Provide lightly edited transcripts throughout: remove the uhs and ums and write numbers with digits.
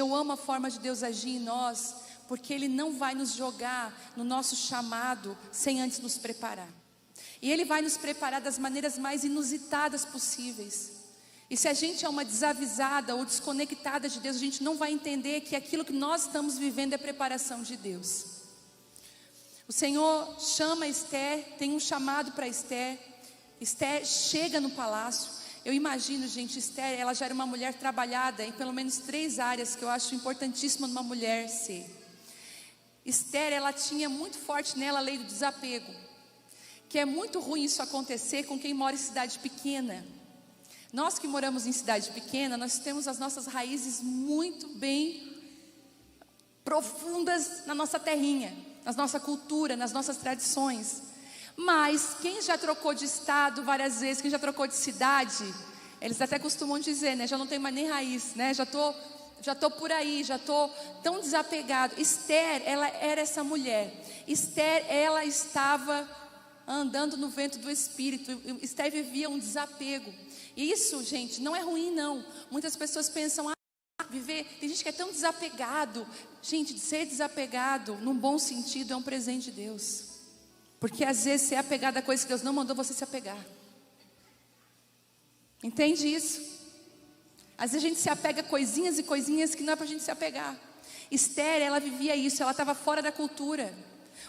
eu amo a forma de Deus agir em nós, porque Ele não vai nos jogar no nosso chamado sem antes nos preparar. E Ele vai nos preparar das maneiras mais inusitadas possíveis. E se a gente é uma desavisada ou desconectada de Deus, a gente não vai entender que aquilo que nós estamos vivendo é preparação de Deus. O Senhor chama Esther, tem um chamado para Esther. Esther chega no palácio. Eu imagino, gente, Esther, ela já era uma mulher trabalhada em pelo menos 3 áreas que eu acho importantíssima numa mulher ser. Esther, ela tinha muito forte nela a lei do desapego, que é muito ruim isso acontecer com quem mora em cidade pequena. Nós que moramos em cidade pequena, nós temos as nossas raízes muito bem profundas na nossa terrinha, na nossa cultura, nas nossas tradições. Mas quem já trocou de estado várias vezes, quem já trocou de cidade, eles até costumam dizer, né? Já não tem mais nem raiz, né? Já tô por aí, já tô tão desapegado. Esther, ela era essa mulher. Esther, ela estava andando no vento do Espírito. Esther vivia um desapego. E isso, gente, não é ruim não. Muitas pessoas pensam, viver, tem gente que é tão desapegado. Gente, ser desapegado, num bom sentido, é um presente de Deus. Porque às vezes você é apegado a coisas que Deus não mandou você se apegar. Entende isso? Às vezes a gente se apega a coisinhas e coisinhas que não é pra gente se apegar. Esther, ela vivia isso, ela estava fora da cultura.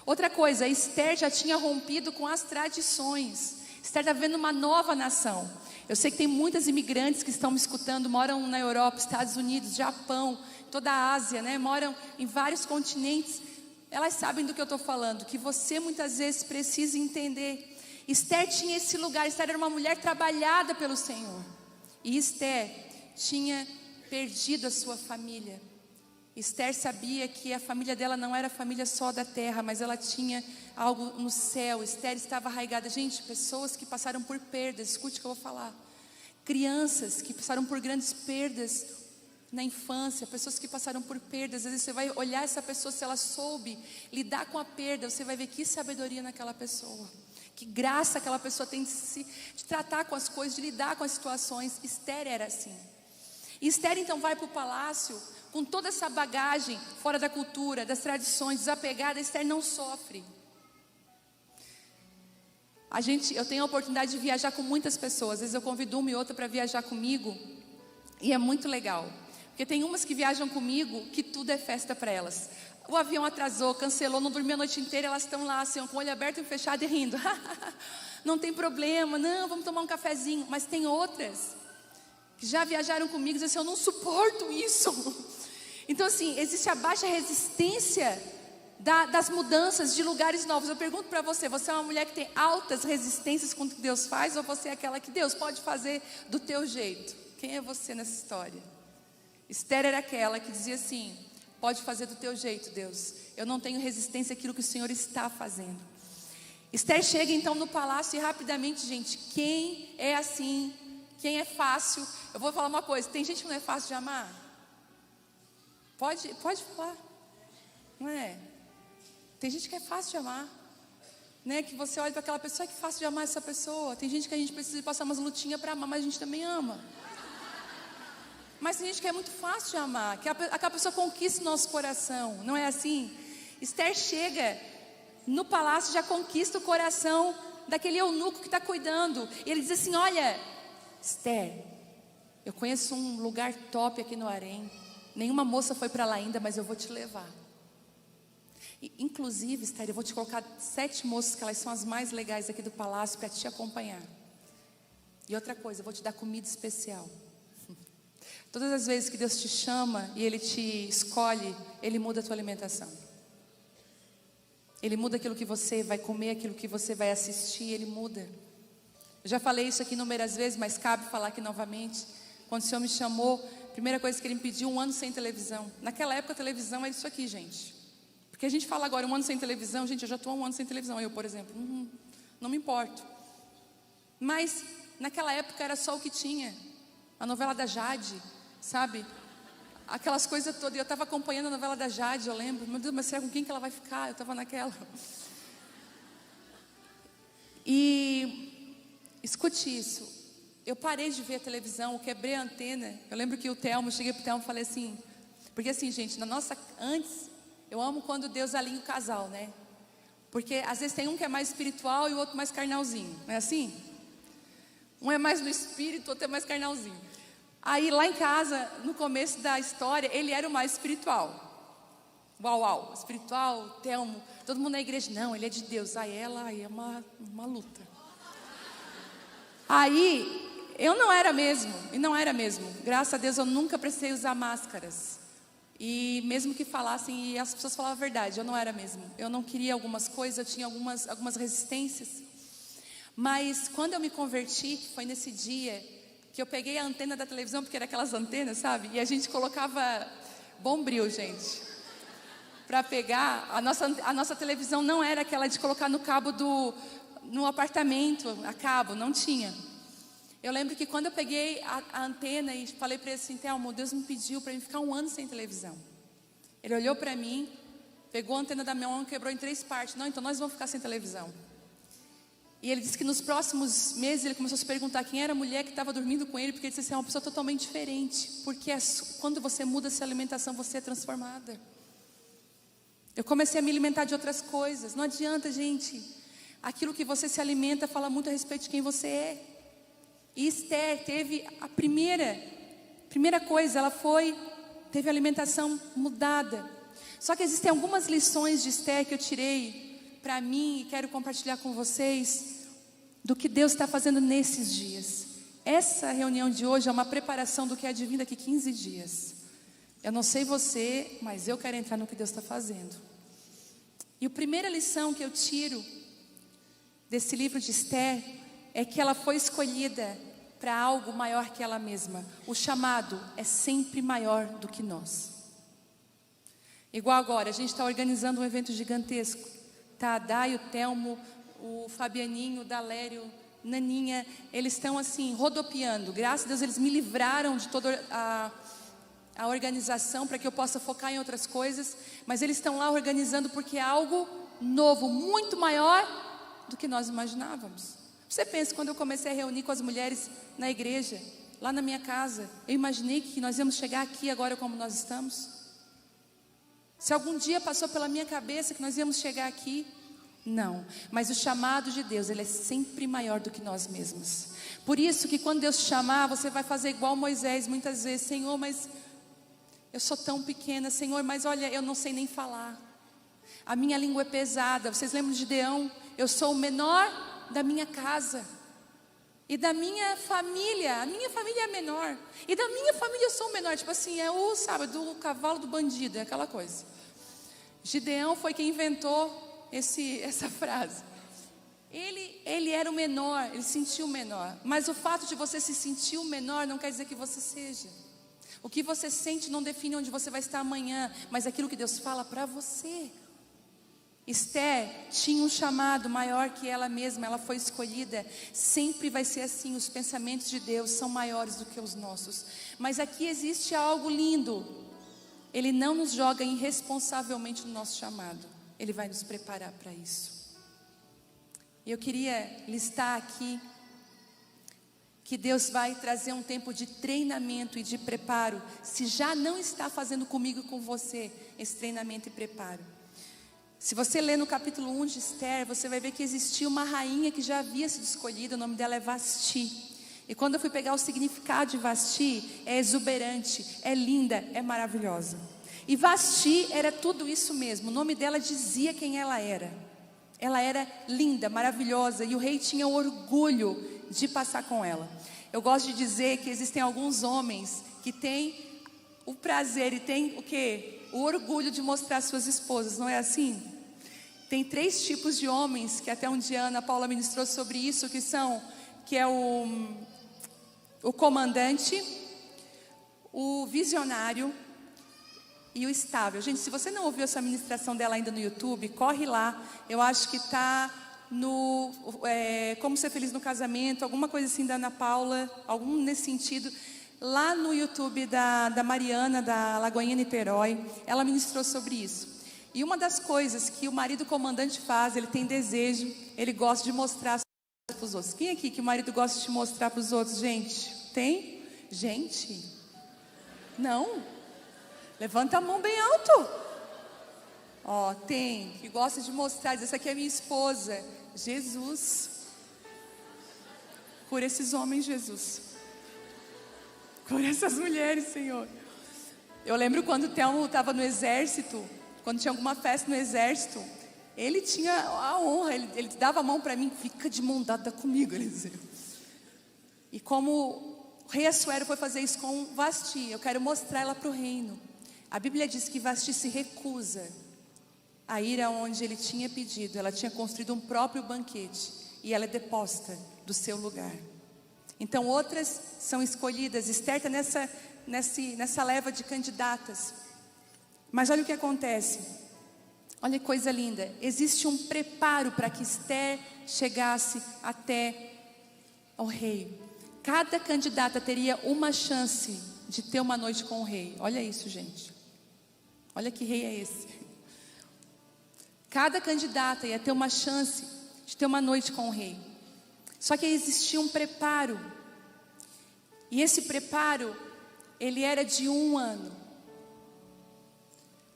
Outra coisa, Esther já tinha rompido com as tradições. Esther está vendo uma nova nação. Eu sei que tem muitas imigrantes que estão me escutando, moram na Europa, Estados Unidos, Japão, toda a Ásia, né? Moram em vários continentes. Elas sabem do que eu estou falando, que você muitas vezes precisa entender. Esther tinha esse lugar, Esther era uma mulher trabalhada pelo Senhor. E Esther tinha perdido a sua família. Esther sabia que a família dela não era família só da terra, mas ela tinha algo no céu. Esther estava arraigada. Gente, pessoas que passaram por perdas, escute o que eu vou falar. Crianças que passaram por grandes perdas na infância, pessoas que passaram por perdas. Às vezes você vai olhar essa pessoa, se ela soube lidar com a perda, você vai ver que sabedoria naquela pessoa, que graça aquela pessoa tem de tratar com as coisas, de lidar com as situações. Esther era assim. E Esther então vai para o palácio com toda essa bagagem fora da cultura, das tradições, desapegada. Esther não sofre. Eu tenho a oportunidade de viajar com muitas pessoas. Às vezes eu convido uma e outra para viajar comigo, e é muito legal, porque tem umas que viajam comigo que tudo é festa para elas. O avião atrasou, cancelou, não dormiu a noite inteira, elas estão lá assim, com o olho aberto e fechado e rindo. Não tem problema, não, vamos tomar um cafezinho. Mas tem outras que já viajaram comigo e dizem assim, eu não suporto isso. Então assim, existe a baixa resistência das mudanças de lugares novos. Eu pergunto para você, você é uma mulher que tem altas resistências com o que Deus faz, ou você é aquela que Deus pode fazer do teu jeito? Quem é você nessa história? Esther era aquela que dizia assim, pode fazer do teu jeito, Deus. Eu não tenho resistência àquilo que o Senhor está fazendo. Esther chega então no palácio e rapidamente, gente, quem é assim, quem é fácil? Eu vou falar uma coisa, tem gente que não é fácil de amar? Pode falar, não é? Tem gente que é fácil de amar, né? Que você olha para aquela pessoa, que fácil de amar essa pessoa. Tem gente que a gente precisa passar umas lutinhas para amar, mas a gente também ama. Mas tem gente que é muito fácil de amar, que aquela pessoa conquista o nosso coração, não é assim? Esther chega no palácio, já conquista o coração daquele eunuco que está cuidando. E ele diz assim, olha, Esther, eu conheço um lugar top aqui no harém. Nenhuma moça foi para lá ainda, mas eu vou te levar. E, inclusive, Esther, eu vou te colocar 7 moças, que elas são as mais legais aqui do palácio, para te acompanhar. E outra coisa, eu vou te dar comida especial. Todas as vezes que Deus te chama e Ele te escolhe, Ele muda a tua alimentação. Ele muda aquilo que você vai comer, aquilo que você vai assistir, Ele muda. Eu já falei isso aqui inúmeras vezes, mas cabe falar aqui novamente. Quando o Senhor me chamou, a primeira coisa que Ele me pediu, 1 ano sem televisão. Naquela época a televisão era isso aqui, gente. Porque a gente fala agora, 1 ano sem televisão, gente, eu já estou há 1 ano sem televisão. Eu, por exemplo, não me importo. Mas naquela época era só o que tinha. A novela da Jade, sabe? Aquelas coisas todas. Eu estava acompanhando a novela da Jade, eu lembro. Meu Deus, mas será com quem que ela vai ficar? Eu estava naquela. E escute isso. Eu parei de ver a televisão, eu quebrei a antena. Eu lembro que o Telmo, cheguei para o Telmo e falei assim, Porque assim, gente, antes, eu amo quando Deus alinha o casal, né? Porque às vezes tem um que é mais espiritual e o outro mais carnalzinho, não é assim? Um é mais no espírito, o outro é mais carnalzinho. Aí lá em casa, no começo da história, ele era o mais espiritual. Uau, espiritual, Telmo, todo mundo na igreja, não, ele é de Deus. Aí é uma luta. Aí, eu não era mesmo, graças a Deus eu nunca precisei usar máscaras. E mesmo que falassem, e as pessoas falavam a verdade, eu não era mesmo. Eu não queria algumas coisas, eu tinha algumas resistências. Mas quando eu me converti, que foi nesse dia que eu peguei a antena da televisão, porque era aquelas antenas, sabe? E a gente colocava Bombril, gente, para pegar. A nossa televisão não era aquela de colocar no cabo no apartamento, a cabo, não tinha. Eu lembro que quando eu peguei a antena e falei para ele assim, Telmo, Deus me pediu para mim ficar 1 ano sem televisão. Ele olhou para mim, pegou a antena da minha mão e quebrou em 3 partes. Não, então nós vamos ficar sem televisão. E ele disse que nos próximos meses ele começou a se perguntar quem era a mulher que estava dormindo com ele, porque ele disse assim, é uma pessoa totalmente diferente. Porque quando você muda a sua alimentação, você é transformada. Eu comecei a me alimentar de outras coisas. Não adianta, gente. Aquilo que você se alimenta fala muito a respeito de quem você é. E Esther teve a primeira coisa, teve a alimentação mudada. Só que existem algumas lições de Esther que eu tirei para mim e quero compartilhar com vocês do que Deus está fazendo nesses dias. Essa reunião de hoje é uma preparação do que é de vir daqui 15 dias. Eu não sei você, mas eu quero entrar no que Deus está fazendo. E a primeira lição que eu tiro desse livro de Esther é que ela foi escolhida para algo maior que ela mesma. O chamado é sempre maior do que nós. Igual agora, a gente está organizando um evento gigantesco. Tá a Dai, o Telmo, o Fabianinho, o Dalério, Naninha, eles estão assim, rodopiando. Graças a Deus eles me livraram de toda a organização para que eu possa focar em outras coisas. Mas eles estão lá organizando porque é algo novo, muito maior do que nós imaginávamos. Você pensa, quando eu comecei a reunir com as mulheres na igreja, lá na minha casa, eu imaginei que nós íamos chegar aqui agora como nós estamos? Se algum dia passou pela minha cabeça que nós íamos chegar aqui? Não, mas o chamado de Deus, ele é sempre maior do que nós mesmos. Por isso que quando Deus te chamar, você vai fazer igual Moisés muitas vezes. Senhor, mas eu sou tão pequena. Senhor, mas olha, eu não sei nem falar. A minha língua é pesada. Vocês lembram de Gideão? Eu sou o menor da minha casa e da minha família. A minha família é a menor e da minha família eu sou o menor. Tipo assim, do cavalo do bandido, é aquela coisa. Gideão foi quem inventou essa frase. Ele era o menor, ele sentiu o menor. Mas o fato de você se sentir o menor não quer dizer que você seja. O que você sente não define onde você vai estar amanhã, mas aquilo que Deus fala para você. Esther tinha um chamado maior que ela mesma, ela foi escolhida. Sempre vai ser assim, os pensamentos de Deus são maiores do que os nossos. Mas aqui existe algo lindo. Ele não nos joga irresponsavelmente no nosso chamado. Ele vai nos preparar para isso. E eu queria listar aqui que Deus vai trazer um tempo de treinamento e de preparo. Se já não está fazendo comigo e com você esse treinamento e preparo. Se você ler no capítulo 1 de Esther, você vai ver que existia uma rainha que já havia sido escolhida, o nome dela é Vasti. E quando eu fui pegar o significado de Vasti, é exuberante, é linda, é maravilhosa. E Vasti era tudo isso mesmo, o nome dela dizia quem ela era. Ela era linda, maravilhosa, e o rei tinha orgulho de passar com ela. Eu gosto de dizer que existem alguns homens que têm o prazer e têm o quê? O orgulho de mostrar suas esposas, não é assim? Tem 3 tipos de homens, que até um dia a Ana Paula ministrou sobre isso, que é o comandante, o visionário e o estável. Gente, se você não ouviu essa ministração dela ainda no YouTube, corre lá. Eu acho que está no Como Ser Feliz no Casamento, alguma coisa assim da Ana Paula, algum nesse sentido. Lá no YouTube da Mariana, da Lagoinha Niterói, ela ministrou sobre isso. E uma das coisas que o marido comandante faz, ele tem desejo, ele gosta de mostrar para os outros. Quem aqui que o marido gosta de mostrar para os outros, gente? Tem? Gente? Não? Levanta a mão bem alto. Ó, tem, que gosta de mostrar, diz, essa aqui é minha esposa. Jesus. Cura esses homens, Jesus. Cura essas mulheres, Senhor. Eu lembro quando o Telmo estava no exército, quando tinha alguma festa no exército, ele tinha a honra, ele dava a mão para mim, fica de mão dada comigo, ele dizia. E como o rei Assuero foi fazer isso com Vasti, eu quero mostrar ela para o reino. A Bíblia diz que Vasti se recusa a ir aonde ele tinha pedido. Ela tinha construído um próprio banquete e ela é deposta do seu lugar. Então outras são escolhidas. Esther está nessa leva de candidatas. Mas olha o que acontece. Olha que coisa linda. Existe um preparo para que Esther chegasse até ao rei. Cada candidata teria uma chance de ter uma noite com o rei. Olha isso, gente. Olha que rei é esse. Cada candidata ia ter uma chance de ter uma noite com o rei. Só que existia um preparo. E esse preparo, ele era de 1 ano.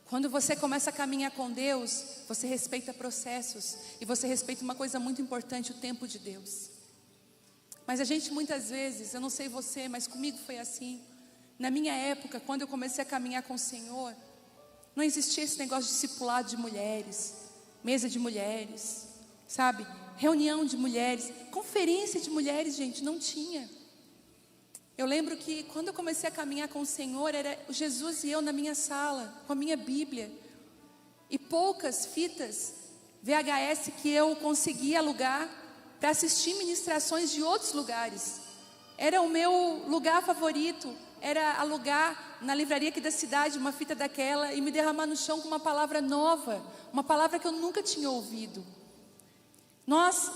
Quando você começa a caminhar com Deus, você respeita processos. E você respeita uma coisa muito importante, o tempo de Deus. Mas a gente muitas vezes, eu não sei você, mas comigo foi assim. Na minha época, quando eu comecei a caminhar com o Senhor, não existia esse negócio de discipulado de mulheres, mesa de mulheres, sabe? Reunião de mulheres, conferência de mulheres, gente, não tinha. Eu lembro que quando eu comecei a caminhar com o Senhor, era Jesus e eu na minha sala, com a minha Bíblia. E poucas fitas VHS que eu conseguia alugar para assistir ministrações de outros lugares. Era o meu lugar favorito, era alugar na livraria aqui da cidade uma fita daquela e me derramar no chão com uma palavra nova, uma palavra que eu nunca tinha ouvido. Nós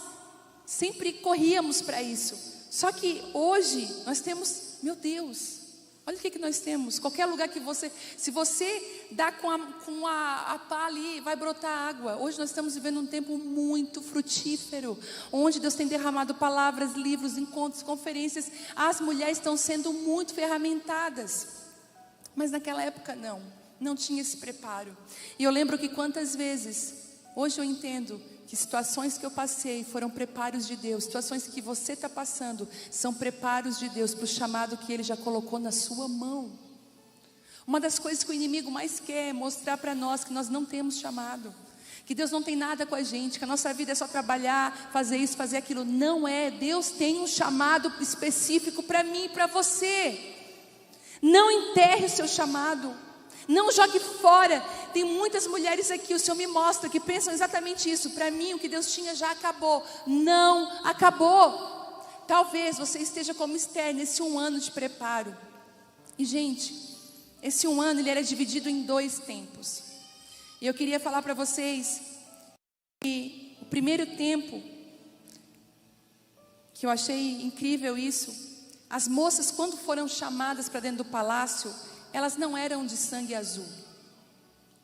sempre corríamos para isso. Só que hoje nós temos, meu Deus, olha o que nós temos. Qualquer lugar que você, se você dá com a pá ali, vai brotar água. Hoje nós estamos vivendo um tempo muito frutífero, onde Deus tem derramado palavras, livros, encontros, conferências. As mulheres estão sendo muito ferramentadas. Mas naquela época não tinha esse preparo. E eu lembro que quantas vezes, hoje eu entendo que situações que eu passei foram preparos de Deus. Situações que você está passando são preparos de Deus para o chamado que Ele já colocou na sua mão. Uma das coisas que o inimigo mais quer é mostrar para nós que nós não temos chamado, que Deus não tem nada com a gente, que a nossa vida é só trabalhar, fazer isso, fazer aquilo. Não é. Deus tem um chamado específico para mim e para você. Não enterre o seu chamado. Não jogue fora. Tem muitas mulheres aqui, o Senhor me mostra, que pensam exatamente isso. Para mim o que Deus tinha já acabou. Não acabou. Talvez você esteja como Esther nesse 1 ano de preparo. E gente, esse 1 ano ele era dividido em 2 tempos. E eu queria falar para vocês que o primeiro tempo, que eu achei incrível isso, as moças quando foram chamadas para dentro do palácio, elas não eram de sangue azul.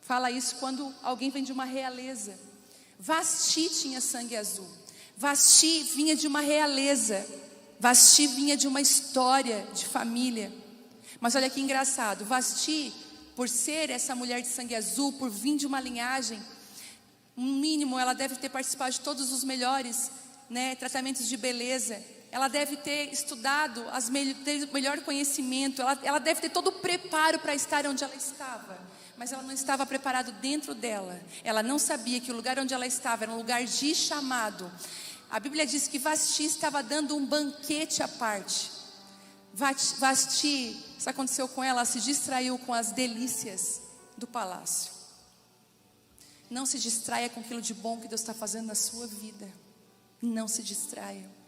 Fala isso quando alguém vem de uma realeza. Vasti tinha sangue azul. Vasti vinha de uma realeza. Vasti vinha de uma história de família. Mas olha que engraçado. Vasti, por ser essa mulher de sangue azul, por vir de uma linhagem, no mínimo ela deve ter participado de todos os melhores, tratamentos de beleza. Ela deve ter estudado, ter o melhor conhecimento. Ela deve ter todo o preparo para estar onde ela estava. Mas ela não estava preparada dentro dela. Ela não sabia que o lugar onde ela estava era um lugar de chamado. A Bíblia diz que Vasti estava dando um banquete à parte. Vasti, isso aconteceu com ela, se distraiu com as delícias do palácio. Não se distraia com aquilo de bom que Deus está fazendo na sua vida. Não se distraia.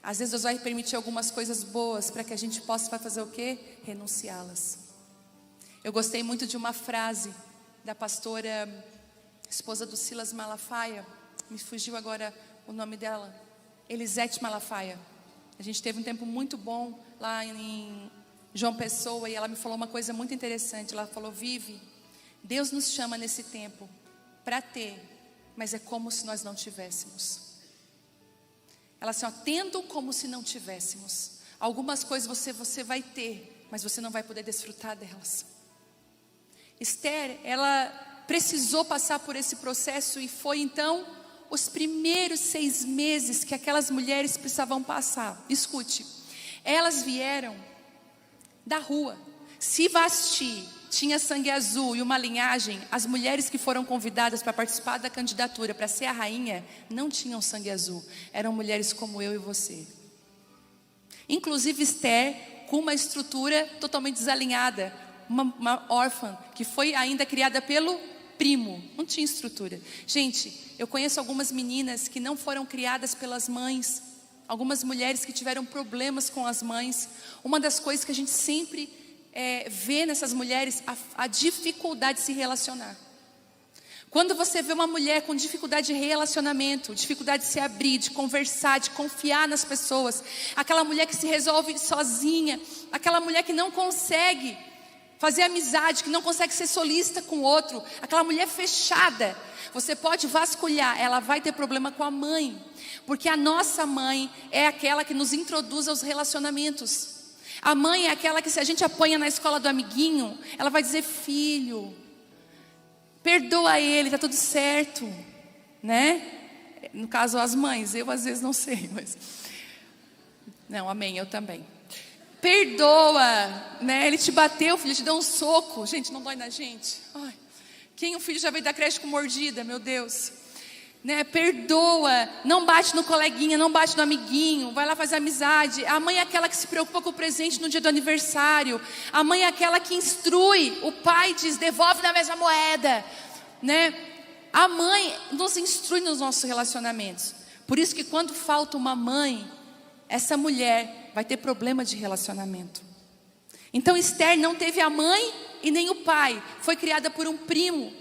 Às vezes Deus vai permitir algumas coisas boas para que a gente possa fazer o quê? Renunciá-las. Eu gostei muito de uma frase da pastora, esposa do Silas Malafaia. Me fugiu agora o nome dela. Elisete Malafaia. A gente teve um tempo muito bom lá em João Pessoa e ela me falou uma coisa muito interessante. Ela falou: Vivi, Deus nos chama nesse tempo para ter, mas é como se nós não tivéssemos. Ela assim, tendo como se não tivéssemos. Algumas coisas você vai ter, mas você não vai poder desfrutar delas. Esther, ela precisou passar por esse processo, e foi então os primeiros 6 meses que aquelas mulheres precisavam passar. Escute, elas vieram da rua. Se Vasti tinha sangue azul e uma linhagem, as mulheres que foram convidadas para participar da candidatura para ser a rainha não tinham sangue azul, eram mulheres como eu e você. Inclusive Esther, com uma estrutura totalmente desalinhada, uma órfã que foi ainda criada pelo primo, não tinha estrutura. Gente, eu conheço algumas meninas que não foram criadas pelas mães, algumas mulheres que tiveram problemas com as mães. Uma das coisas que a gente sempre vê nessas mulheres, a dificuldade de se relacionar. Quando você vê uma mulher com dificuldade de relacionamento, dificuldade de se abrir, de conversar, de confiar nas pessoas, aquela mulher que se resolve sozinha, aquela mulher que não consegue fazer amizade, que não consegue ser solícita com o outro, aquela mulher fechada, você pode vasculhar, ela vai ter problema com a mãe, porque a nossa mãe é aquela que nos introduz aos relacionamentos. A mãe é aquela que, se a gente apanha na escola do amiguinho, ela vai dizer: filho, perdoa ele, tá tudo certo, né? No caso, as mães, eu às vezes não sei, mas não, amém, eu também. Perdoa, né? Ele te bateu, filho, te deu um soco. Gente, não dói na gente? Ai, quem o filho já veio da creche com mordida, meu Deus, né? Perdoa, não bate no coleguinha, não bate no amiguinho, vai lá fazer amizade. A mãe é aquela que se preocupa com o presente no dia do aniversário. A mãe é aquela que instrui. O pai diz: devolve na mesma moeda, né? A mãe nos instrui nos nossos relacionamentos. Por isso que quando falta uma mãe, essa mulher vai ter problema de relacionamento. Então Esther não teve a mãe e nem o pai, foi criada por um primo.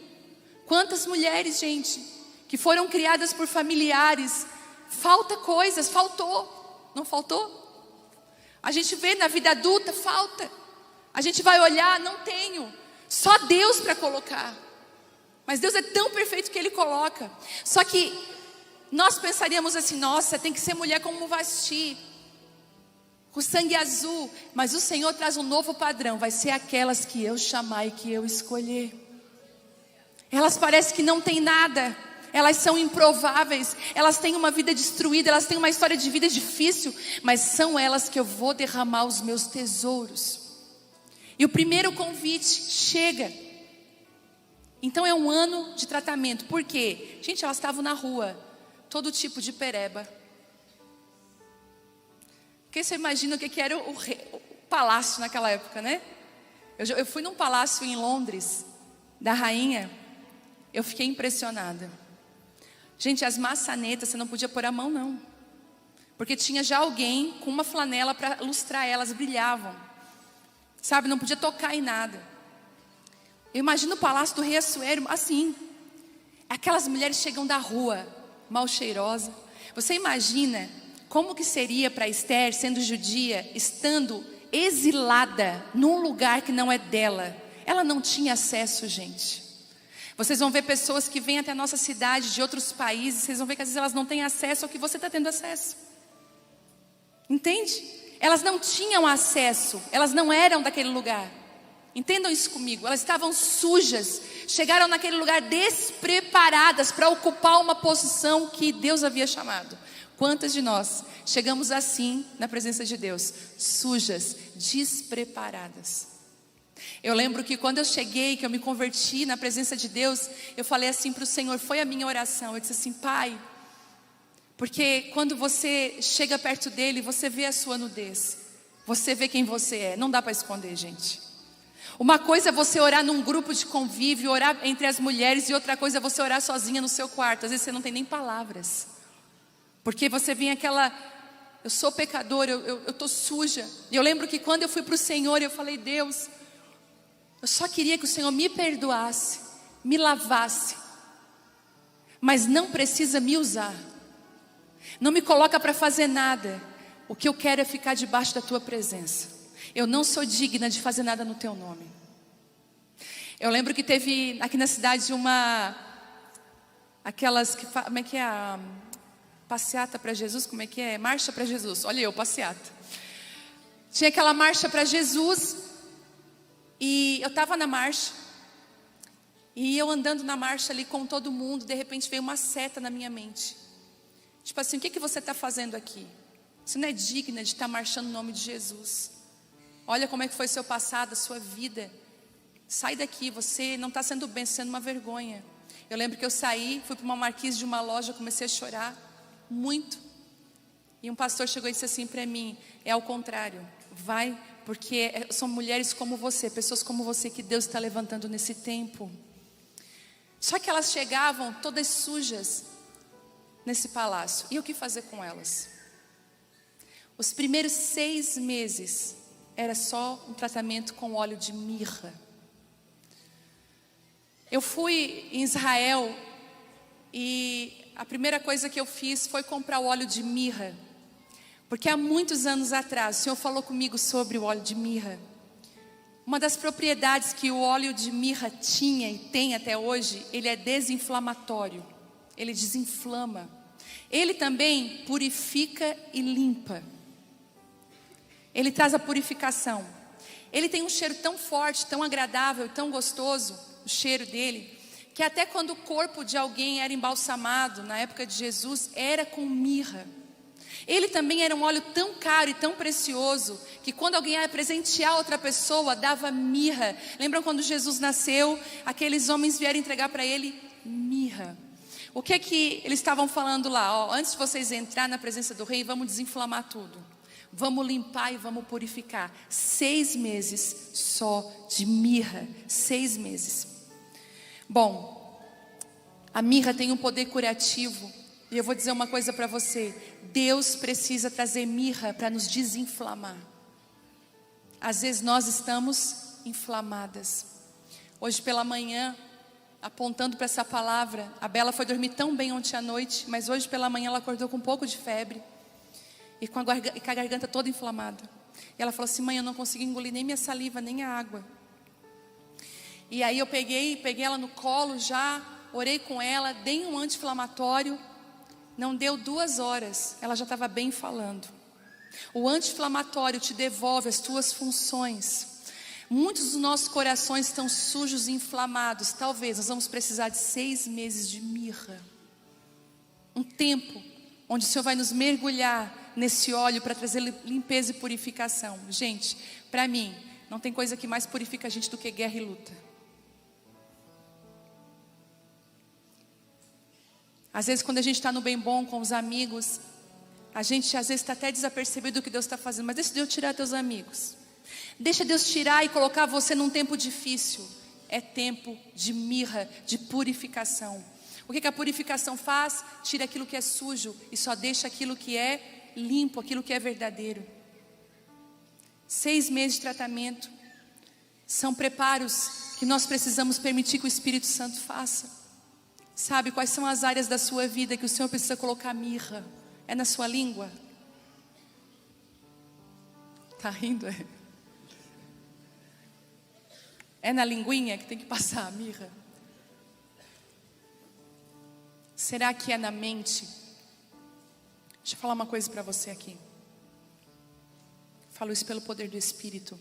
Quantas mulheres, gente, que foram criadas por familiares, falta coisas, faltou, não faltou? A gente vê na vida adulta, falta. A gente vai olhar, não tenho, só Deus para colocar. Mas Deus é tão perfeito que Ele coloca. Só que nós pensaríamos assim: nossa, tem que ser mulher como Vasti, com sangue azul. Mas o Senhor traz um novo padrão: vai ser aquelas que eu chamar e que eu escolher. Elas parecem que não têm nada, elas são improváveis, elas têm uma vida destruída, elas têm uma história de vida difícil, mas são elas que eu vou derramar os meus tesouros. E o primeiro convite chega. Então é um ano de tratamento. Por quê? Gente, elas estavam na rua, todo tipo de pereba. Porque você imagina o que era o palácio naquela época, né? Eu fui num palácio em Londres, da rainha. Eu fiquei impressionada. Gente, as maçanetas, você não podia pôr a mão não, porque tinha já alguém com uma flanela para lustrar elas, brilhavam, sabe, não podia tocar em nada. Eu imagino o palácio do rei Assuero assim. Aquelas mulheres chegam da rua, mal cheirosa. Você imagina como que seria para Esther, sendo judia, estando exilada num lugar que não é dela. Ela não tinha acesso, gente. Vocês vão ver pessoas que vêm até a nossa cidade de outros países, vocês vão ver que às vezes elas não têm acesso ao que você está tendo acesso. Entende? Elas não tinham acesso, elas não eram daquele lugar. Entendam isso comigo, elas estavam sujas, chegaram naquele lugar despreparadas para ocupar uma posição que Deus havia chamado. Quantas de nós chegamos assim na presença de Deus? Sujas, despreparadas. Eu lembro que quando eu cheguei, que eu me converti na presença de Deus, eu falei assim para o Senhor, foi a minha oração. Eu disse assim: Pai, porque quando você chega perto dele, você vê a sua nudez, você vê quem você é, não dá para esconder, gente. Uma coisa é você orar num grupo de convívio, orar entre as mulheres, e outra coisa é você orar sozinha no seu quarto. Às vezes você não tem nem palavras, porque você vem aquela: eu sou pecador, eu estou suja. E eu lembro que quando eu fui para o Senhor, eu falei: Deus, eu só queria que o Senhor me perdoasse, me lavasse, mas não precisa me usar, não me coloca para fazer nada. O que eu quero é ficar debaixo da tua presença. Eu não sou digna de fazer nada no teu nome. Eu lembro que teve aqui na cidade aquelas que, como é que é a passeata para Jesus, como é que é? Marcha para Jesus, olha eu, passeata. Tinha aquela marcha para Jesus, e eu estava na marcha, E eu andando na marcha ali com todo mundo, de repente veio uma seta na minha mente. Tipo assim, o que você está fazendo aqui? Você não é digna de estar marchando no nome de Jesus. Olha como é que foi seu passado, a sua vida. Sai daqui, você não está sendo bem, está sendo uma vergonha. Eu lembro que eu saí, fui para uma marquise de uma loja, comecei a chorar muito. E um pastor chegou e disse assim para mim: é ao contrário, vai, porque são mulheres como você, pessoas como você que Deus está levantando nesse tempo. Só que elas chegavam todas sujas nesse palácio. E o que fazer com elas? Os primeiros 6 meses era só um tratamento com óleo de mirra. Eu fui em Israel e a primeira coisa que eu fiz foi comprar o óleo de mirra. Porque há muitos anos atrás o Senhor falou comigo sobre o óleo de mirra. Uma das propriedades que o óleo de mirra tinha e tem até hoje, ele é desinflamatório. Ele desinflama. Ele também purifica e limpa. Ele traz a purificação. Ele tem um cheiro tão forte, tão agradável, tão gostoso, o cheiro dele, que até quando o corpo de alguém era embalsamado, na época de Jesus, era com mirra. Ele também era um óleo tão caro e tão precioso, que quando alguém ia presentear outra pessoa, dava mirra. Lembram quando Jesus nasceu, aqueles homens vieram entregar para ele mirra. O que é que eles estavam falando lá? Antes de vocês entrar na presença do rei, vamos desinflamar tudo. Vamos limpar e vamos purificar. 6 meses só de mirra. 6 meses. Bom, a mirra tem um poder curativo. E eu vou dizer uma coisa para você. Deus precisa trazer mirra para nos desinflamar. Às vezes nós estamos inflamadas. Hoje pela manhã, apontando para essa palavra, a Bela foi dormir tão bem ontem à noite, mas hoje pela manhã ela acordou com um pouco de febre e com a garganta toda inflamada. E ela falou assim: mãe, eu não consegui engolir nem minha saliva, nem a água. E aí eu peguei ela no colo já, orei com ela, dei um anti-inflamatório. Não deu 2 horas, ela já estava bem falando. O anti-inflamatório te devolve as tuas funções. Muitos dos nossos corações estão sujos e inflamados. Talvez nós vamos precisar de 6 meses de mirra. Um tempo onde o Senhor vai nos mergulhar nesse óleo para trazer limpeza e purificação. Gente, para mim, não tem coisa que mais purifica a gente do que guerra e luta. Às vezes quando a gente está no bem bom com os amigos, a gente às vezes está até desapercebido do que Deus está fazendo. Mas deixa Deus tirar teus amigos. Deixa Deus tirar e colocar você num tempo difícil. É tempo de mirra, de purificação. O que a purificação faz? Tira aquilo que é sujo e só deixa aquilo que é limpo, aquilo que é verdadeiro. 6 meses de tratamento são preparos que nós precisamos permitir que o Espírito Santo faça. Sabe quais são as áreas da sua vida que o Senhor precisa colocar mirra? É na sua língua? Tá rindo? É na linguinha que tem que passar a mirra? Será que é na mente? Deixa eu falar uma coisa para você aqui. Falo isso pelo poder do Espírito.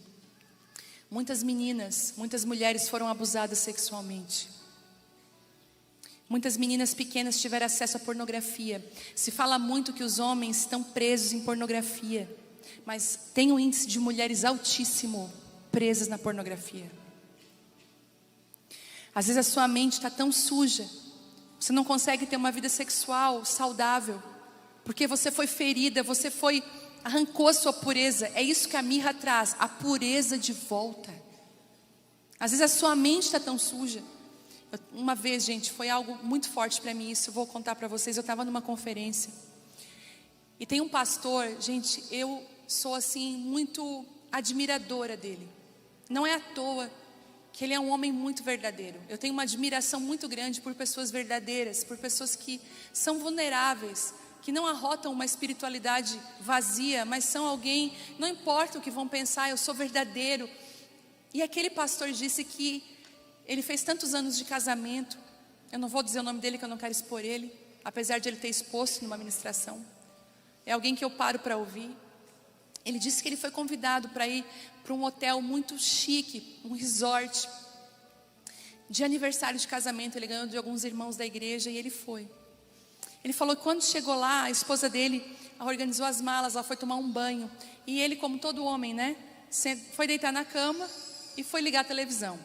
Muitas meninas, muitas mulheres foram abusadas sexualmente. Muitas meninas pequenas tiveram acesso à pornografia. Se fala muito que os homens estão presos em pornografia, mas tem um índice de mulheres altíssimo presas na pornografia. Às vezes a sua mente está tão suja, você não consegue ter uma vida sexual saudável, porque você foi ferida, arrancou a sua pureza. É isso que a mirra traz, a pureza de volta. Às vezes a sua mente está tão suja. Uma vez, gente, foi algo muito forte para mim, isso eu vou contar para vocês. Eu estava numa conferência e tem um pastor, gente, eu sou assim muito admiradora dele. Não é à toa que ele é um homem muito verdadeiro. Eu tenho uma admiração muito grande por pessoas verdadeiras, por pessoas que são vulneráveis, que não arrotam uma espiritualidade vazia, mas são alguém, não importa o que vão pensar, eu sou verdadeiro. E aquele pastor disse que ele fez tantos anos de casamento. Eu não vou dizer o nome dele, que eu não quero expor ele, apesar de ele ter exposto numa ministração. É alguém que eu paro para ouvir. Ele disse que ele foi convidado para ir para um hotel muito chique, um resort. de aniversário de casamento, ele ganhou de alguns irmãos da igreja e ele foi. Ele falou que quando chegou lá, a esposa dele organizou as malas, ela foi tomar um banho. E ele, como todo homem, né, foi deitar na cama e foi ligar a televisão.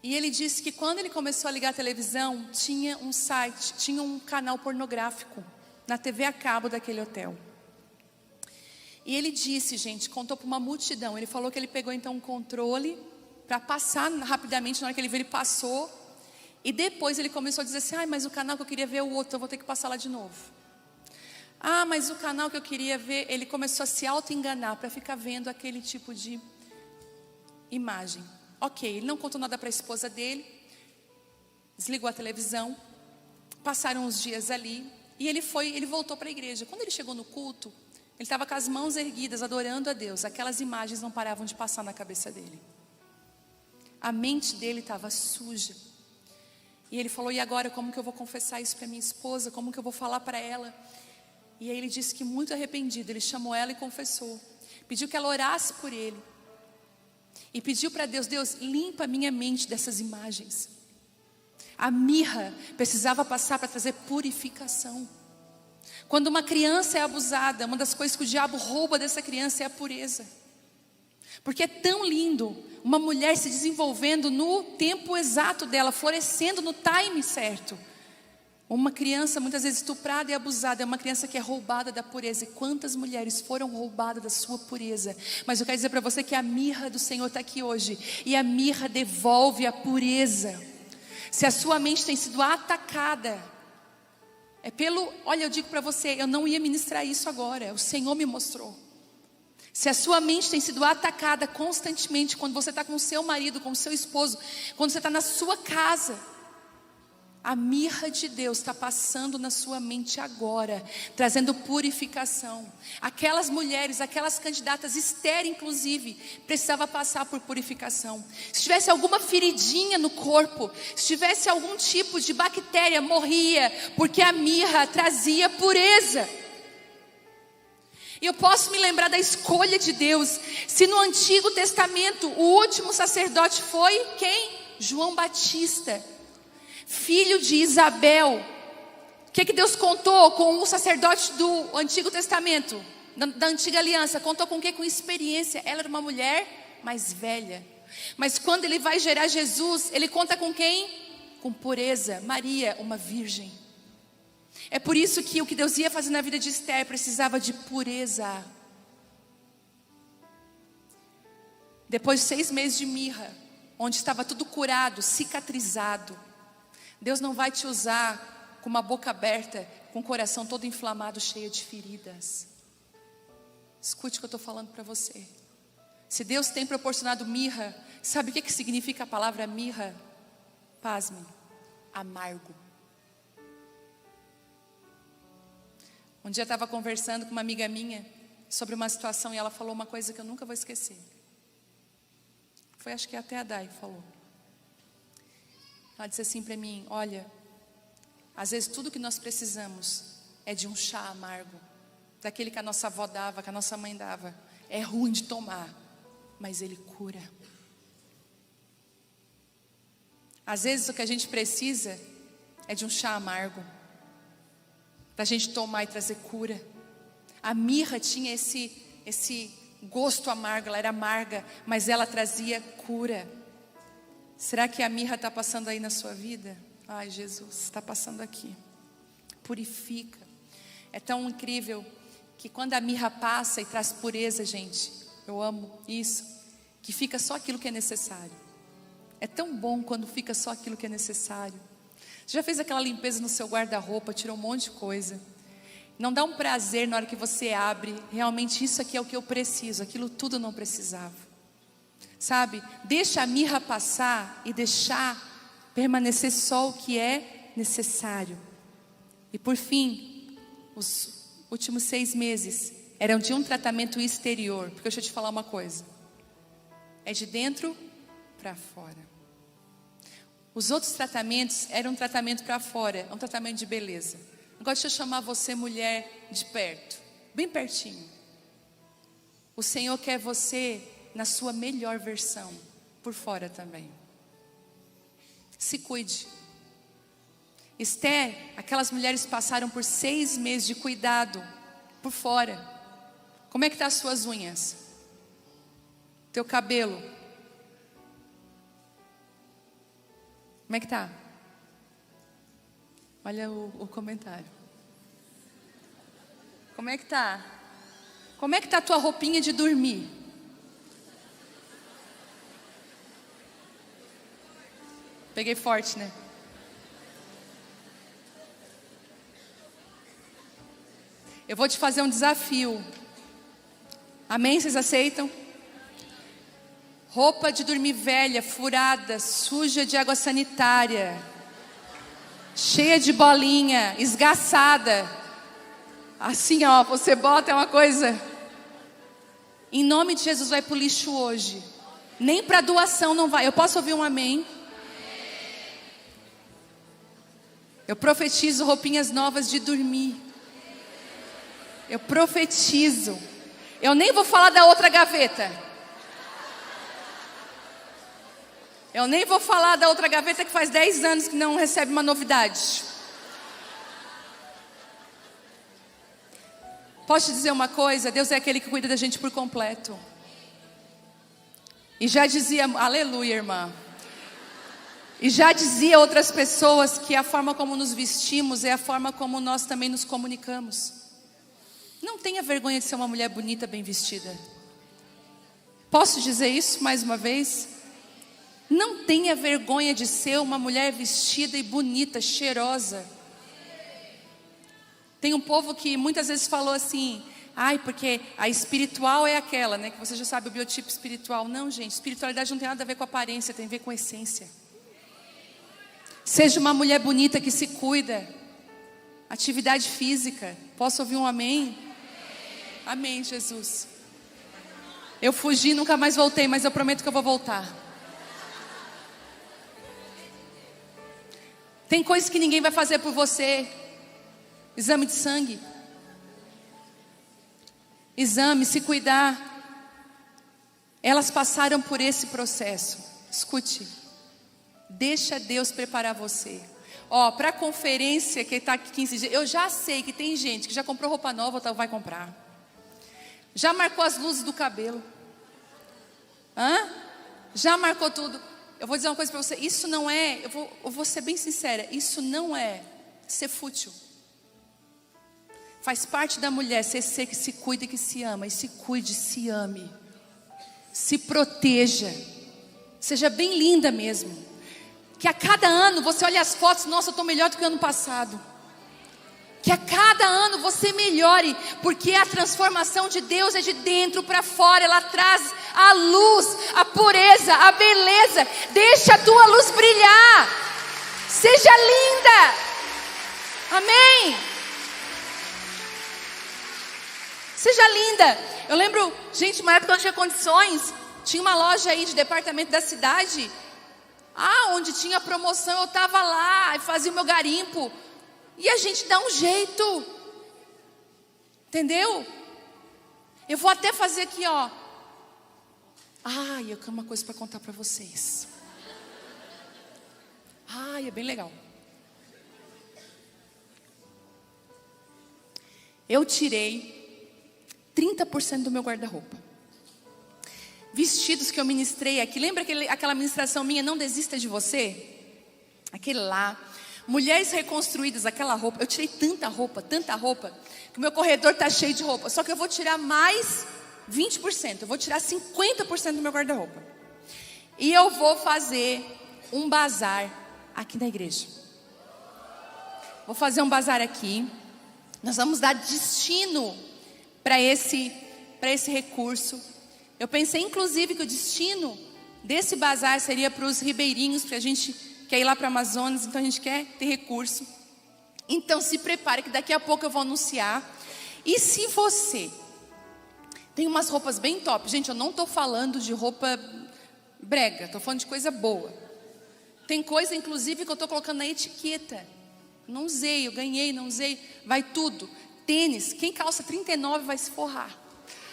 E ele disse que quando ele começou a ligar a televisão, tinha um site, tinha um canal pornográfico na TV a cabo daquele hotel. E ele disse, gente, contou para uma multidão. Ele falou que ele pegou então um controle para passar rapidamente. Na hora que ele viu, ele passou. E depois ele começou a dizer assim: mas o canal que eu queria ver é o outro, eu vou ter que passar lá de novo. Mas o canal que eu queria ver, ele começou a se auto-enganar para ficar vendo aquele tipo de imagem. Ok, ele não contou nada para a esposa dele, desligou a televisão, passaram uns dias ali, e ele voltou para a igreja. Quando ele chegou no culto, ele estava com as mãos erguidas, adorando a Deus. Aquelas imagens não paravam de passar na cabeça dele. A mente dele estava suja. E ele falou: e agora, como que eu vou confessar isso para minha esposa? Como que eu vou falar para ela? E aí ele disse que muito arrependido, ele chamou ela e confessou. Pediu que ela orasse por ele. E pediu para Deus: Deus, limpa a minha mente dessas imagens. A mirra precisava passar para trazer purificação. Quando uma criança é abusada, uma das coisas que o diabo rouba dessa criança é a pureza. Porque é tão lindo uma mulher se desenvolvendo no tempo exato dela, florescendo no time certo. Uma criança muitas vezes estuprada e abusada é uma criança que é roubada da pureza. E quantas mulheres foram roubadas da sua pureza? Mas eu quero dizer para você que a mirra do Senhor está aqui hoje. E a mirra devolve a pureza. Se a sua mente tem sido atacada, olha, eu digo para você, eu não ia ministrar isso agora, o Senhor me mostrou. Se a sua mente tem sido atacada constantemente, quando você está com o seu marido, com o seu esposo, quando você está na sua casa, a mirra de Deus está passando na sua mente agora, trazendo purificação. Aquelas mulheres, aquelas candidatas, Esther inclusive, precisava passar por purificação. Se tivesse alguma feridinha no corpo, se tivesse algum tipo de bactéria, morria, porque a mirra trazia pureza. E eu posso me lembrar da escolha de Deus. Se no Antigo Testamento o último sacerdote foi quem? João Batista, filho de Isabel. O que Deus contou com o sacerdote do Antigo Testamento, da Antiga Aliança? Contou com o que? Com experiência. Ela era uma mulher mais velha. Mas quando ele vai gerar Jesus, ele conta com quem? Com pureza. Maria, uma virgem. É por isso que o que Deus ia fazer na vida de Esther precisava de pureza. Depois de 6 meses de mirra, onde estava tudo curado, cicatrizado, Deus não vai te usar com uma boca aberta, com o coração todo inflamado, cheio de feridas. Escute o que eu estou falando para você. Se Deus tem proporcionado mirra, sabe o que significa a palavra mirra? Pasmem, amargo. Um dia eu estava conversando com uma amiga minha sobre uma situação e ela falou uma coisa que eu nunca vou esquecer. Foi, acho que até a Dai falou. Ela disse assim para mim: olha, às vezes tudo que nós precisamos é de um chá amargo, daquele que a nossa avó dava, que a nossa mãe dava. É ruim de tomar, mas ele cura. Às vezes o que a gente precisa é de um chá amargo, para a gente tomar e trazer cura. A mirra tinha esse gosto amargo, ela era amarga, mas ela trazia cura. Será que a mirra está passando aí na sua vida? Ai, Jesus, está passando aqui. Purifica. É tão incrível que quando a mirra passa e traz pureza, gente, eu amo isso, que fica só aquilo que é necessário. É tão bom quando fica só aquilo que é necessário. Você já fez aquela limpeza no seu guarda-roupa, tirou um monte de coisa. Não dá um prazer na hora que você abre, realmente isso aqui é o que eu preciso, aquilo tudo eu não precisava. Sabe, deixa a mirra passar e deixar permanecer só o que é necessário. E por fim, os últimos 6 meses eram de um tratamento exterior. Porque deixa eu te falar uma coisa, é de dentro para fora. Os outros tratamentos eram um tratamento para fora, um tratamento de beleza. Agora deixa eu chamar você, mulher, de perto, bem pertinho. O Senhor quer você na sua melhor versão, por fora também. Se cuide. Esther, aquelas mulheres passaram por 6 meses de cuidado por fora. Como é que tá as suas unhas? Teu cabelo? Como é que tá? Olha o comentário. Como é que tá? Como é que tá a tua roupinha de dormir? Peguei forte, né? Eu vou te fazer um desafio. Amém? Vocês aceitam? Roupa de dormir velha, furada, suja de água sanitária, cheia de bolinha, esgaçada. Assim, ó, você bota, é uma coisa. Em nome de Jesus, vai pro lixo hoje. Nem para doação não vai. Eu posso ouvir um amém? Eu profetizo roupinhas novas de dormir. Eu profetizo. Eu nem vou falar da outra gaveta. Eu nem vou falar da outra gaveta que faz 10 anos que não recebe uma novidade. Posso te dizer uma coisa? Deus é aquele que cuida da gente por completo. E já dizia, aleluia, irmã. E já dizia outras pessoas que a forma como nos vestimos é a forma como nós também nos comunicamos. Não tenha vergonha de ser uma mulher bonita, bem vestida. Posso dizer isso mais uma vez? Não tenha vergonha de ser uma mulher vestida e bonita, cheirosa. Tem um povo que muitas vezes falou assim: ai, porque a espiritual é aquela, né? Que você já sabe o biotipo espiritual. Não, gente, espiritualidade não tem nada a ver com aparência, tem a ver com essência. Seja uma mulher bonita que se cuida. Atividade física. Posso ouvir um amém? Amém, Jesus. Eu fugi, nunca mais voltei, mas eu prometo que eu vou voltar. Tem coisas que ninguém vai fazer por você. Exame de sangue. Exame, se cuidar. Elas passaram por esse processo. Escute. Deixa Deus preparar você. Ó, para a conferência que está aqui 15 dias, eu já sei que tem gente que já comprou roupa nova ou vai comprar. Já marcou as luzes do cabelo. Já marcou tudo. Eu vou dizer uma coisa para você. Isso não é, eu vou ser bem sincera. Isso não é ser fútil. Faz parte da mulher ser que se cuida e que se ama. E se cuide, se ame. Se proteja. Seja bem linda mesmo. Que a cada ano você olhe as fotos. Nossa, eu estou melhor do que o ano passado. Que a cada ano você melhore. Porque a transformação de Deus é de dentro para fora. Ela traz a luz, a pureza, a beleza. Deixa a tua luz brilhar. Seja linda. Amém. Seja linda. Eu lembro, gente, uma época que eu não tinha condições. Tinha uma loja aí de departamento da cidade. Onde tinha promoção, eu estava lá e fazia o meu garimpo. E a gente dá um jeito. Entendeu? Eu vou até fazer aqui, ó. Eu tenho uma coisa para contar para vocês. É bem legal. Eu tirei 30% do meu guarda-roupa. Vestidos que eu ministrei aqui. Lembra aquela ministração minha, não desista de você? Aquele lá. Mulheres reconstruídas, aquela roupa. Eu tirei tanta roupa, que o meu corredor está cheio de roupa. Só que eu vou tirar mais 20%. Eu vou tirar 50% do meu guarda-roupa. E eu vou fazer um bazar aqui na igreja. Vou fazer um bazar aqui. Nós vamos dar destino para esse recurso. Eu pensei inclusive que o destino desse bazar seria para os ribeirinhos, porque a gente quer ir lá para o Amazonas, então a gente quer ter recurso. Então se prepare que daqui a pouco eu vou anunciar. E se você tem umas roupas bem top, gente, eu não estou falando de roupa brega, estou falando de coisa boa. Tem coisa inclusive que eu estou colocando na etiqueta. Não usei, eu ganhei, não usei, vai tudo. Tênis, quem calça 39 vai se forrar.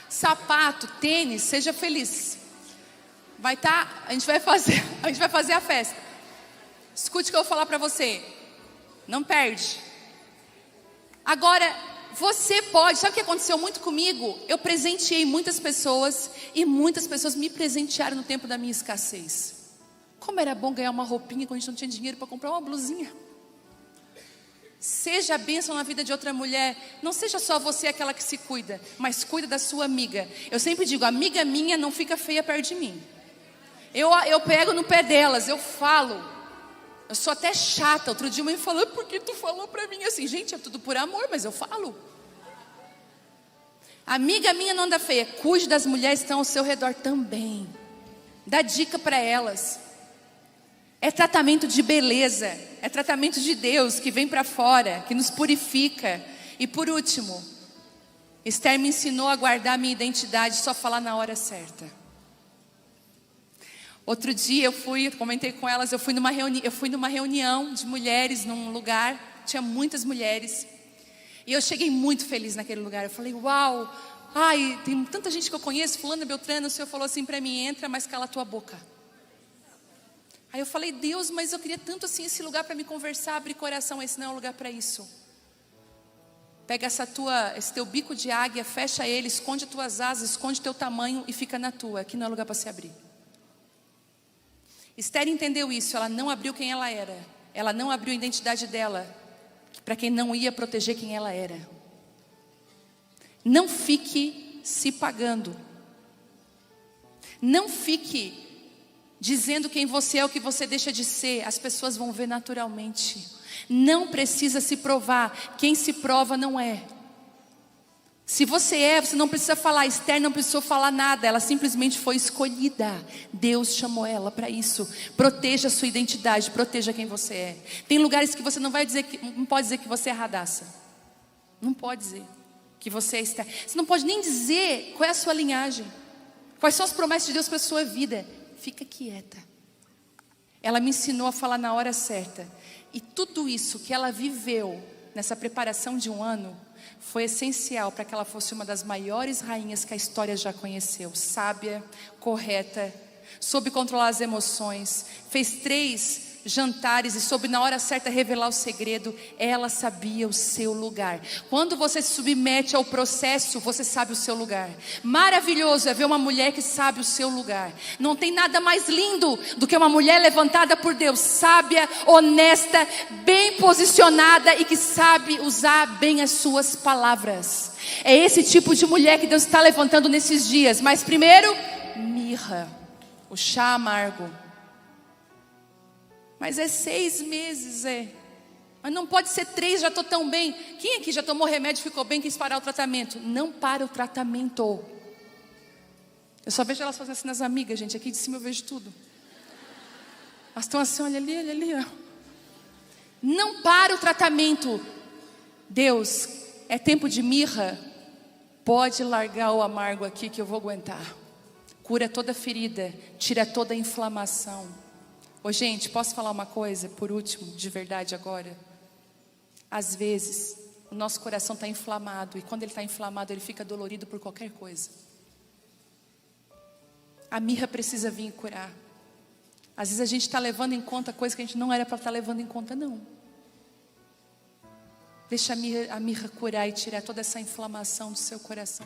Sapato, tênis, seja feliz. A gente vai fazer a festa. Escute o que eu vou falar para você. Não perde. Agora, você pode. Sabe o que aconteceu muito comigo? Eu presenteei muitas pessoas e muitas pessoas me presentearam no tempo da minha escassez. Como era bom ganhar uma roupinha quando a gente não tinha dinheiro para comprar uma blusinha. Seja a bênção na vida de outra mulher. Não seja só você aquela que se cuida, mas cuida da sua amiga. Eu sempre digo, amiga minha não fica feia perto de mim. Eu pego no pé delas, eu falo. Eu sou até chata. Outro dia uma me falou, por que tu falou pra mim assim? Gente, é tudo por amor, mas eu falo. Amiga minha não anda feia. Cuide das mulheres que estão ao seu redor também. Dá dica para elas. É tratamento de beleza, é tratamento de Deus que vem para fora, que nos purifica. E por último, Esther me ensinou a guardar a minha identidade, só falar na hora certa. Outro dia eu comentei com elas, eu fui numa reunião de mulheres num lugar, tinha muitas mulheres. E eu cheguei muito feliz naquele lugar. Eu falei, uau, ai, tem tanta gente que eu conheço, fulana, beltrana. O Senhor falou assim para mim, entra, mas cala a tua boca. Aí eu falei, Deus, mas eu queria tanto assim esse lugar para me conversar, abrir coração. Esse não é um lugar para isso. Pega esse teu bico de águia, fecha ele, esconde as tuas asas, esconde teu tamanho e fica na tua. Aqui não é lugar para se abrir. Esther entendeu isso, ela não abriu quem ela era. Ela não abriu a identidade dela para quem não ia proteger quem ela era. Não fique se pagando. Não fique dizendo quem você é, o que você deixa de ser. As pessoas vão ver naturalmente. Não precisa se provar. Quem se prova não é. Se você é, você não precisa falar. Esther não precisou falar nada. Ela simplesmente foi escolhida. Deus chamou ela para isso. Proteja a sua identidade. Proteja quem você é. Tem lugares que você não pode dizer que você é Radassa. Não pode dizer que você é Esther. Você não pode nem dizer qual é a sua linhagem. Quais são as promessas de Deus para a sua vida. Fica quieta. Ela me ensinou a falar na hora certa. E tudo isso que ela viveu nessa preparação de um ano foi essencial para que ela fosse uma das maiores rainhas que a história já conheceu. Sábia, correta, soube controlar as emoções, fez 3 jantares e soube na hora certa revelar o segredo. Ela sabia o seu lugar. Quando você se submete ao processo, você sabe o seu lugar. Maravilhoso é ver uma mulher que sabe o seu lugar. Não tem nada mais lindo do que uma mulher levantada por Deus, sábia, honesta, bem posicionada e que sabe usar bem as suas palavras. É esse tipo de mulher que Deus está levantando nesses dias. Mas primeiro, mirra, o chá amargo. Mas é 6 meses, Mas não pode ser 3, já estou tão bem. Quem aqui já tomou remédio, ficou bem, quis parar o tratamento? Não para o tratamento. Eu só vejo elas fazendo assim nas amigas, gente. Aqui de cima eu vejo tudo. Elas estão assim, olha ali, ó. Não para o tratamento. Deus, é tempo de mirra? Pode largar o amargo aqui que eu vou aguentar. Cura toda ferida, tira toda a inflamação. Ô gente, posso falar uma coisa por último, de verdade agora? Às vezes, o nosso coração está inflamado. E quando ele está inflamado, ele fica dolorido por qualquer coisa. A mirra precisa vir curar. Às vezes a gente está levando em conta coisa que a gente não era para estar levando em conta, não. Deixa a mirra curar e tirar toda essa inflamação do seu coração.